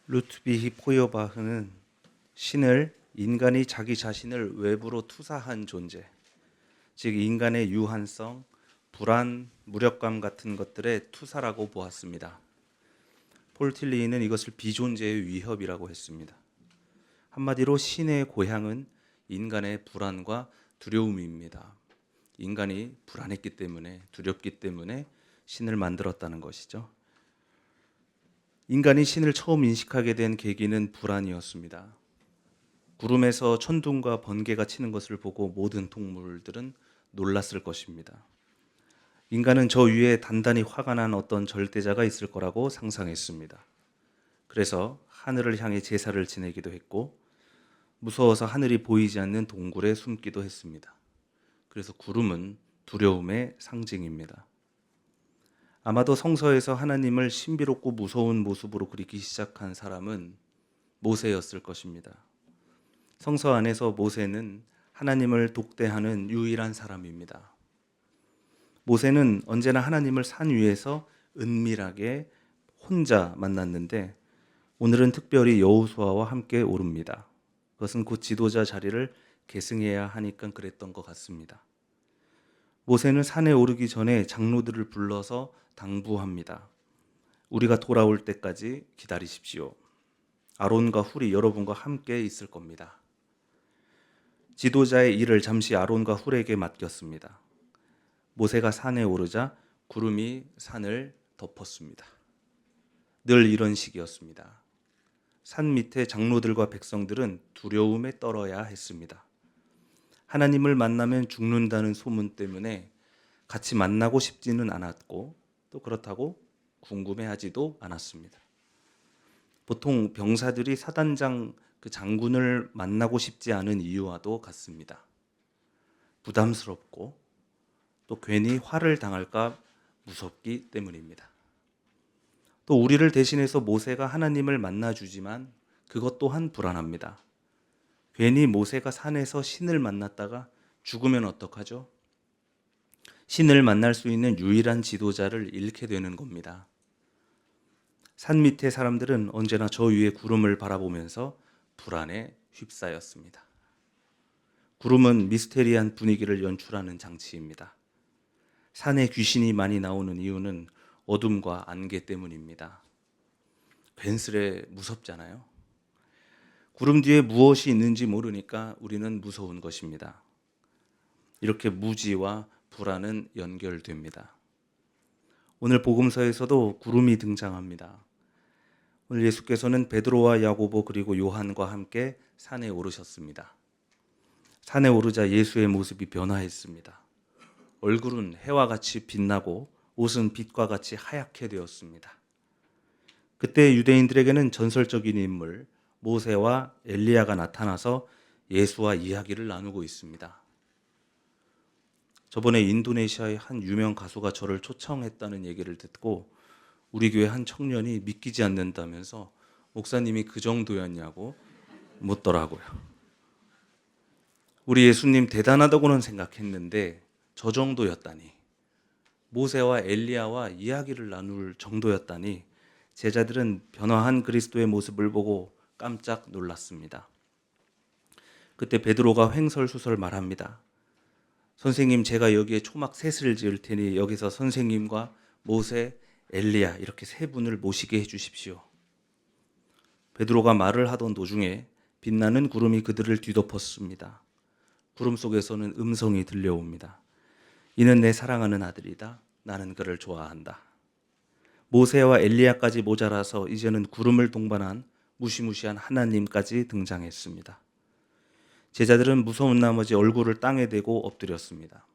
루트비히 포여바흐는 신을 인간이 자기 자신을 외부로 투사한 존재, 즉 인간의 유한성, 불안, 무력감 같은 것들의 투사라고 보았습니다. 폴 틸리히는 이것을 비존재의 위협이라고 했습니다. 한마디로 신의 고향은 인간의 불안과 두려움입니다. 인간이 불안했기 때문에, 두렵기 때문에 신을 만들었다는 것이죠. 인간이 신을 처음 인식하게 된 계기는 불안이었습니다. 구름에서 천둥과 번개가 치는 것을 보고 모든 동물들은 놀랐을 것입니다. 인간은 저 위에 단단히 화가 난 어떤 절대자가 있을 거라고 상상했습니다. 그래서 하늘을 향해 제사를 지내기도 했고, 무서워서 하늘이 보이지 않는 동굴에 숨기도 했습니다. 그래서 구름은 두려움의 상징입니다. 아마도 성서에서 하나님을 신비롭고 무서운 모습으로 그리기 시작한 사람은 모세였을 것입니다. 성서 안에서 모세는 하나님을 독대하는 유일한 사람입니다. 모세는 언제나 하나님을 산 위에서 은밀하게 혼자 만났는데 오늘은 특별히 여호수아와 함께 오릅니다. 그것은 곧 지도자 자리를 계승해야 하니까 그랬던 것 같습니다. 모세는 산에 오르기 전에 장로들을 불러서 당부합니다. 우리가 돌아올 때까지 기다리십시오. 아론과 훌이 여러분과 함께 있을 겁니다. 지도자의 일을 잠시 아론과 훌에게 맡겼습니다. 모세가 산에 오르자 구름이 산을 덮었습니다. 늘 이런 식이었습니다. 산 밑에 장로들과 백성들은 두려움에 떨어야 했습니다. 하나님을 만나면 죽는다는 소문 때문에 같이 만나고 싶지는 않았고 또 그렇다고 궁금해하지도 않았습니다. 보통 병사들이 사단장 그 장군을 만나고 싶지 않은 이유와도 같습니다. 부담스럽고 또 괜히 화를 당할까 무섭기 때문입니다. 또 우리를 대신해서 모세가 하나님을 만나주지만 그것 또한 불안합니다. 괜히 모세가 산에서 신을 만났다가 죽으면 어떡하죠? 신을 만날 수 있는 유일한 지도자를 잃게 되는 겁니다. 산 밑의 사람들은 언제나 저 위에 구름을 바라보면서 불안에 휩싸였습니다. 구름은 미스테리한 분위기를 연출하는 장치입니다. 산에 귀신이 많이 나오는 이유는 어둠과 안개 때문입니다. 괜스레 무섭잖아요. 구름 뒤에 무엇이 있는지 모르니까 우리는 무서운 것입니다. 이렇게 무지와 불안은 연결됩니다. 오늘 복음서에서도 구름이 등장합니다. 오늘 예수께서는 베드로와 야고보 그리고 요한과 함께 산에 오르셨습니다. 산에 오르자 예수의 모습이 변화했습니다. 얼굴은 해와 같이 빛나고 옷은 빛과 같이 하얗게 되었습니다. 그때 유대인들에게는 전설적인 인물 모세와 엘리야가 나타나서 예수와 이야기를 나누고 있습니다. 저번에 인도네시아의 한 유명 가수가 저를 초청했다는 얘기를 듣고 우리 교회 한 청년이 믿기지 않는다면서 목사님이 그 정도였냐고 묻더라고요. 우리 예수님 대단하다고는 생각했는데 저 정도였다니, 모세와 엘리야와 이야기를 나눌 정도였다니 제자들은 변화한 그리스도의 모습을 보고 깜짝 놀랐습니다. 그때 베드로가 횡설수설 말합니다. 선생님, 제가 여기에 초막 셋을 지을 테니 여기서 선생님과 모세, 엘리야 이렇게 세 분을 모시게 해주십시오. 베드로가 말을 하던 도중에 빛나는 구름이 그들을 뒤덮었습니다. 구름 속에서는 음성이 들려옵니다. 이는 내 사랑하는 아들이다. 나는 그를 좋아한다. 모세와 엘리야까지 모자라서 이제는 구름을 동반한 무시무시한 하나님까지 등장했습니다. 제자들은 무서운 나머지 얼굴을 땅에 대고 엎드렸습니다.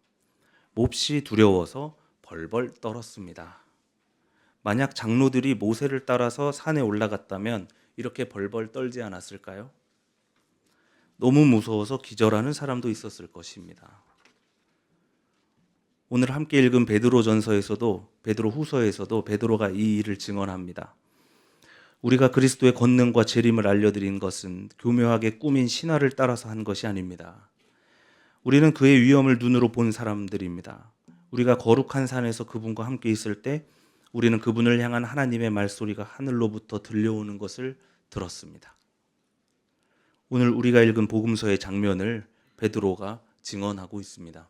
몹시 두려워서 벌벌 떨었습니다. 만약 장로들이 모세를 따라서 산에 올라갔다면 이렇게 벌벌 떨지 않았을까요? 너무 무서워서 기절하는 사람도 있었을 것입니다. 오늘 함께 읽은 베드로전서에서도 베드로후서에서도 베드로가 이 일을 증언합니다. 우리가 그리스도의 권능과 재림을 알려드린 것은 교묘하게 꾸민 신화를 따라서 한 것이 아닙니다. 우리는 그의 위엄을 눈으로 본 사람들입니다. 우리가 거룩한 산에서 그분과 함께 있을 때 우리는 그분을 향한 하나님의 말소리가 하늘로부터 들려오는 것을 들었습니다. 오늘 우리가 읽은 복음서의 장면을 베드로가 증언하고 있습니다.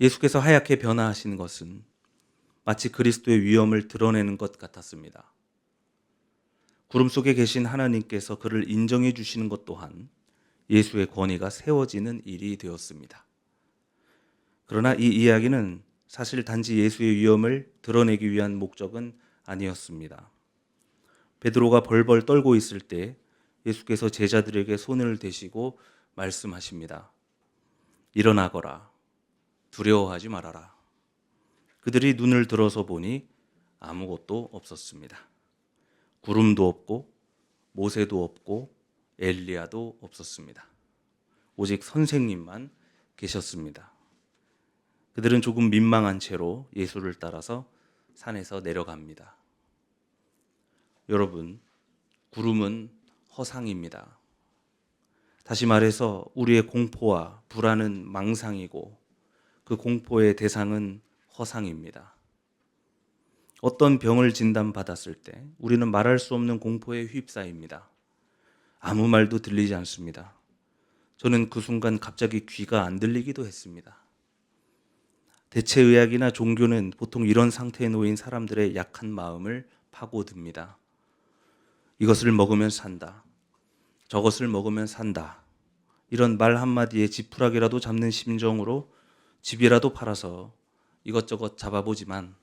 예수께서 하얗게 변화하신 것은 마치 그리스도의 위엄을 드러내는 것 같았습니다. 구름 속에 계신 하나님께서 그를 인정해 주시는 것 또한 예수의 권위가 세워지는 일이 되었습니다. 그러나 이 이야기는 사실 단지 예수의 위엄을 드러내기 위한 목적은 아니었습니다. 베드로가 벌벌 떨고 있을 때 예수께서 제자들에게 손을 대시고 말씀하십니다. 일어나거라. 두려워하지 말아라. 그들이 눈을 들어서 보니 아무것도 없었습니다. 구름도 없고 모세도 없고 엘리야도 없었습니다. 오직 선생님만 계셨습니다. 그들은 조금 민망한 채로 예수를 따라서 산에서 내려갑니다. 여러분, 구름은 허상입니다. 다시 말해서 우리의 공포와 불안은 망상이고 그 공포의 대상은 허상입니다. 어떤 병을 진단받았을 때 우리는 말할 수 없는 공포에 휩싸입니다. 아무 말도 들리지 않습니다. 저는 그 순간 갑자기 귀가 안 들리기도 했습니다. 대체의학이나 종교는 보통 이런 상태에 놓인 사람들의 약한 마음을 파고듭니다. 이것을 먹으면 산다. 저것을 먹으면 산다. 이런 말 한마디에 지푸라기라도 잡는 심정으로 집이라도 팔아서 이것저것 잡아보지만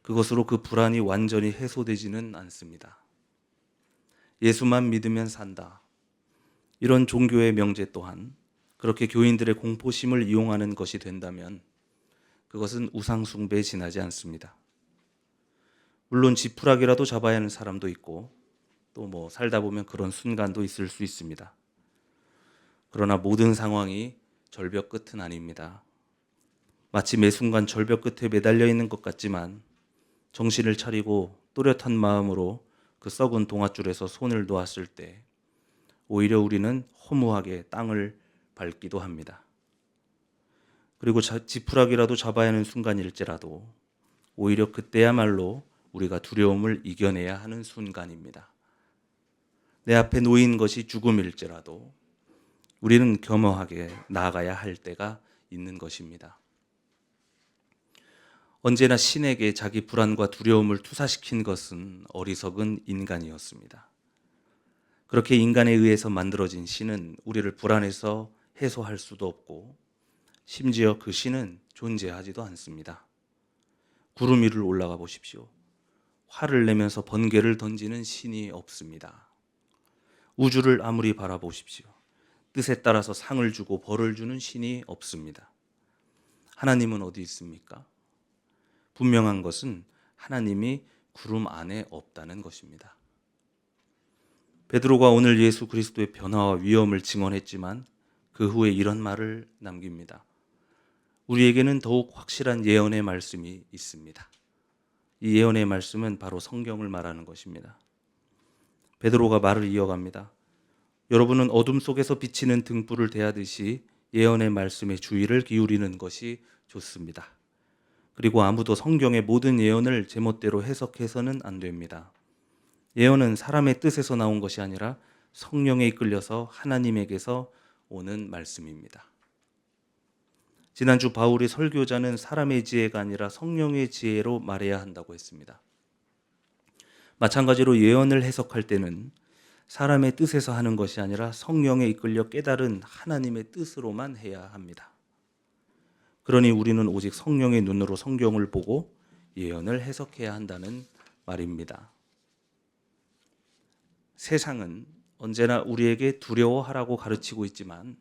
그것으로 그 불안이 완전히 해소되지는 않습니다. 예수만 믿으면 산다. 이런 종교의 명제 또한 그렇게 교인들의 공포심을 이용하는 것이 된다면 그것은 우상숭배에 지나지 않습니다. 물론 지푸라기라도 잡아야 하는 사람도 있고 또 살다 보면 그런 순간도 있을 수 있습니다. 그러나 모든 상황이 절벽 끝은 아닙니다. 마치 매 순간 절벽 끝에 매달려 있는 것 같지만 정신을 차리고 또렷한 마음으로 그 썩은 동아줄에서 손을 놓았을 때 오히려 우리는 허무하게 땅을 밟기도 합니다. 그리고 지푸라기라도 잡아야 하는 순간일지라도 오히려 그때야말로 우리가 두려움을 이겨내야 하는 순간입니다. 내 앞에 놓인 것이 죽음일지라도 우리는 겸허하게 나아가야 할 때가 있는 것입니다. 언제나 신에게 자기 불안과 두려움을 투사시킨 것은 어리석은 인간이었습니다. 그렇게 인간에 의해서 만들어진 신은 우리를 불안해서 해소할 수도 없고 심지어 그 신은 존재하지도 않습니다. 구름 위를 올라가 보십시오. 화를 내면서 번개를 던지는 신이 없습니다. 우주를 아무리 바라보십시오. 뜻에 따라서 상을 주고 벌을 주는 신이 없습니다. 하나님은 어디 있습니까? 분명한 것은 하나님이 구름 안에 없다는 것입니다. 베드로가 오늘 예수 그리스도의 변화와 위엄을 증언했지만 그 후에 이런 말을 남깁니다. 우리에게는 더욱 확실한 예언의 말씀이 있습니다. 이 예언의 말씀은 바로 성경을 말하는 것입니다. 베드로가 말을 이어갑니다. 여러분은 어둠 속에서 비치는 등불을 대하듯이 예언의 말씀에 주의를 기울이는 것이 좋습니다. 그리고 아무도 성경의 모든 예언을 제멋대로 해석해서는 안 됩니다. 예언은 사람의 뜻에서 나온 것이 아니라 성령에 이끌려서 하나님에게서 오는 말씀입니다. 지난주 바울이 설교자는 사람의 지혜가 아니라 성령의 지혜로 말해야 한다고 했습니다. 마찬가지로 예언을 해석할 때는 사람의 뜻에서 하는 것이 아니라 성령에 이끌려 깨달은 하나님의 뜻으로만 해야 합니다. 그러니 우리는 오직 성령의 눈으로 성경을 보고 예언을 해석해야 한다는 말입니다. 세상은 언제나 우리에게 두려워하라고 가르치고 있지만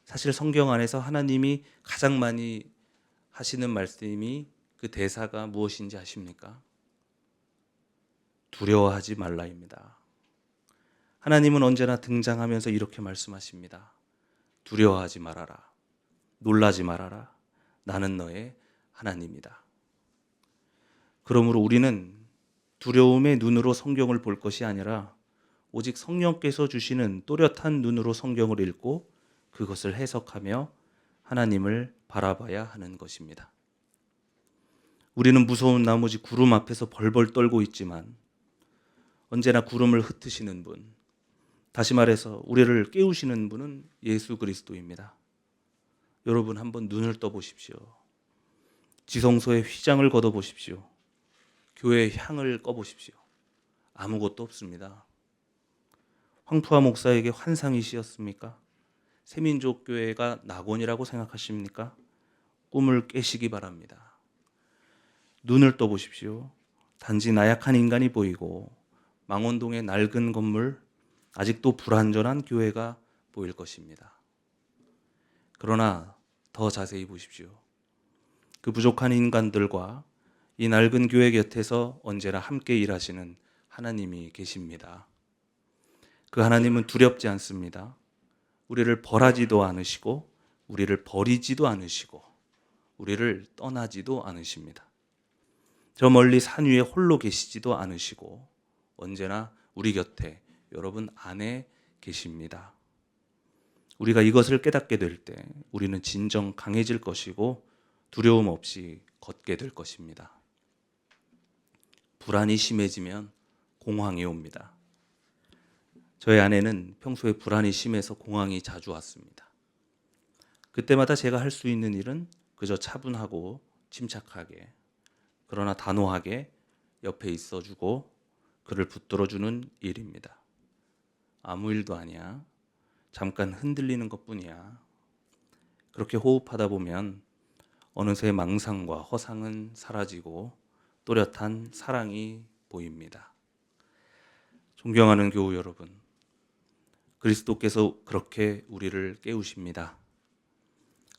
사실 성경 안에서 하나님이 가장 많이 하시는 말씀이 그 대사가 무엇인지 아십니까? 두려워하지 말라입니다. 하나님은 언제나 등장하면서 이렇게 말씀하십니다. 두려워하지 말아라. 놀라지 말아라. 나는 너의 하나님이다. 그러므로 우리는 두려움의 눈으로 성경을 볼 것이 아니라 오직 성령께서 주시는 또렷한 눈으로 성경을 읽고 그것을 해석하며 하나님을 바라봐야 하는 것입니다. 우리는 무서운 나머지 구름 앞에서 벌벌 떨고 있지만 언제나 구름을 흩으시는 분, 다시 말해서 우리를 깨우시는 분은 예수 그리스도입니다. 여러분 한번 눈을 떠보십시오. 지성소의 휘장을 걷어보십시오. 교회의 향을 꺼보십시오. 아무것도 없습니다. 황푸하 목사에게 환상이시였습니까? 새민족교회가 낙원이라고 생각하십니까? 꿈을 깨시기 바랍니다. 눈을 떠보십시오. 단지 나약한 인간이 보이고 망원동의 낡은 건물, 아직도 불완전한 교회가 보일 것입니다. 그러나 더 자세히 보십시오. 그 부족한 인간들과 이 낡은 교회 곁에서 언제나 함께 일하시는 하나님이 계십니다. 그 하나님은 두렵지 않습니다. 우리를 벌하지도 않으시고 우리를 버리지도 않으시고 우리를 떠나지도 않으십니다. 저 멀리 산 위에 홀로 계시지도 않으시고 언제나 우리 곁에, 여러분 안에 계십니다. 우리가 이것을 깨닫게 될 때 우리는 진정 강해질 것이고 두려움 없이 걷게 될 것입니다. 불안이 심해지면 공황이 옵니다. 저희 아내는 평소에 불안이 심해서 공황이 자주 왔습니다. 그때마다 제가 할 수 있는 일은 그저 차분하고 침착하게, 그러나 단호하게 옆에 있어주고 그를 붙들어주는 일입니다. 아무 일도 아니야. 잠깐 흔들리는 것뿐이야. 그렇게 호흡하다 보면 어느새 망상과 허상은 사라지고 또렷한 사랑이 보입니다. 존경하는 교우 여러분, 그리스도께서 그렇게 우리를 깨우십니다.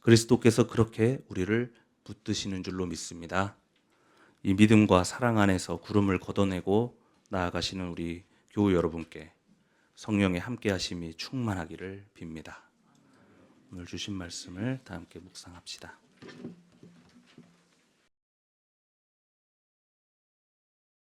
그리스도께서 그렇게 우리를 붙드시는 줄로 믿습니다. 이 믿음과 사랑 안에서 구름을 걷어내고 나아가시는 우리 교우 여러분께 성령의 함께 하심이 충만하기를 빕니다. 오늘 주신 말씀을 다 함께 묵상합시다.